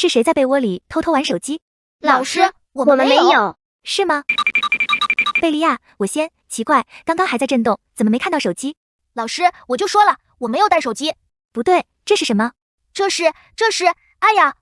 是谁在被窝里偷偷玩手机？老师，我们没有。是吗？贝利亚，我先。奇怪，刚刚还在震动，怎么没看到手机？老师，我就说了，我没有带手机。不对，这是什么？这是，哎呀，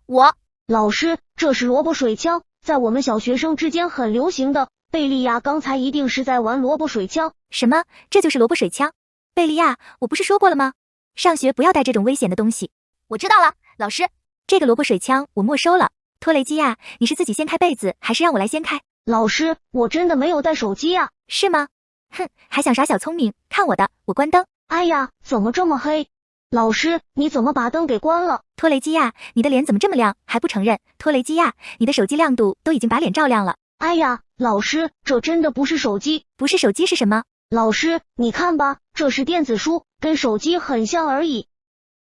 老师，这是萝卜水枪，在我们小学生之间很流行的。贝利亚刚才一定是在玩萝卜水枪。什么？这就是萝卜水枪？贝利亚，我不是说过了吗？上学不要带这种危险的东西。我知道了，老师。这个萝卜水枪我没收了。托雷基亚，你是自己掀开被子，还是让我来掀开？老师，我真的没有带手机啊。是吗？哼，还想耍小聪明？看我的，我关灯。哎呀，怎么这么黑？老师，你怎么把灯给关了？托雷基亚，你的脸怎么这么亮，还不承认？托雷基亚，你的手机亮度都已经把脸照亮了。哎呀，老师，这真的不是手机。不是手机是什么？老师，你看吧，这是电子书，跟手机很像而已。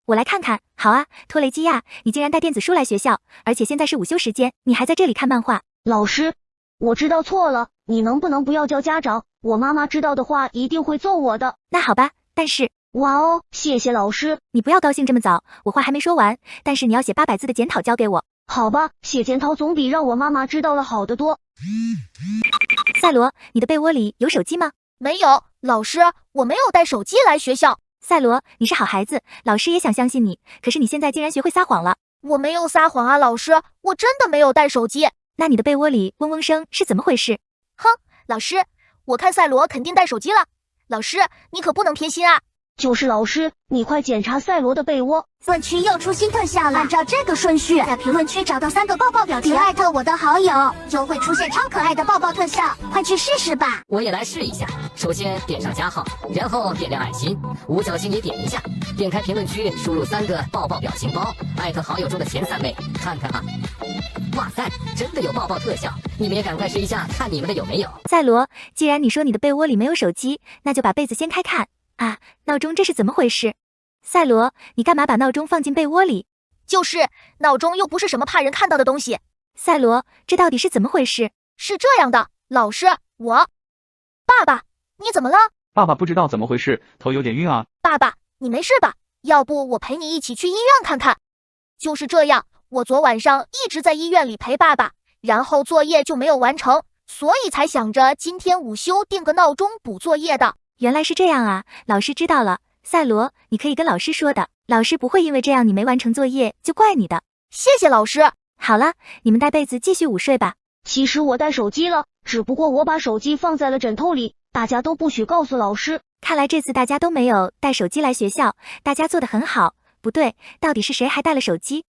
我来看看。好啊，托雷基亚，你竟然带电子书来学校，而且现在是午休时间，你还在这里看漫画。老师，我知道错了，你能不能不要叫家长？我妈妈知道的话一定会揍我的。那好吧，但是……哇哦，谢谢老师。你不要高兴这么早，我话还没说完，但是你要写800字的检讨交给我。好吧，写检讨总比让我妈妈知道了好得多。赛罗，你的被窝里有手机吗？没有，老师，我没有带手机来学校。赛罗，你是好孩子，老师也想相信你，可是你现在竟然学会撒谎了。我没有撒谎啊，老师，我真的没有带手机。那你的被窝里嗡嗡声是怎么回事？哼，老师，我看赛罗肯定带手机了。老师，你可不能偏心啊。就是老师，你快检查赛罗的被窝。本区又出新特效了，按照这个顺序，在评论区找到3个抱抱表情，艾特我的好友，就会出现超可爱的抱抱特效，快去试试吧。我也来试一下，首先点上加号，然后点亮爱心，五角星也点一下，点开评论区，输入3个抱抱表情包，艾特好友中的前3位，看看啊。哇塞，真的有抱抱特效，你们也赶快试一下，看你们的有没有。赛罗，既然你说你的被窝里没有手机，那就把被子掀开看。啊，闹钟这是怎么回事？赛罗，你干嘛把闹钟放进被窝里？就是闹钟又不是什么怕人看到的东西。赛罗，这到底是怎么回事？是这样的，老师，爸爸，你怎么了？爸爸不知道怎么回事，头有点晕啊。爸爸，你没事吧？要不我陪你一起去医院看看。就是这样，我昨晚上一直在医院里陪爸爸，然后作业就没有完成，所以才想着今天午休定个闹钟补作业的。原来是这样啊，老师知道了。赛罗，你可以跟老师说的，老师不会因为这样你没完成作业就怪你的。谢谢老师。好了，你们带被子继续午睡吧。其实我带手机了，只不过我把手机放在了枕头里，大家都不许告诉老师。看来这次大家都没有带手机来学校，大家做得很好。不对，到底是谁还带了手机？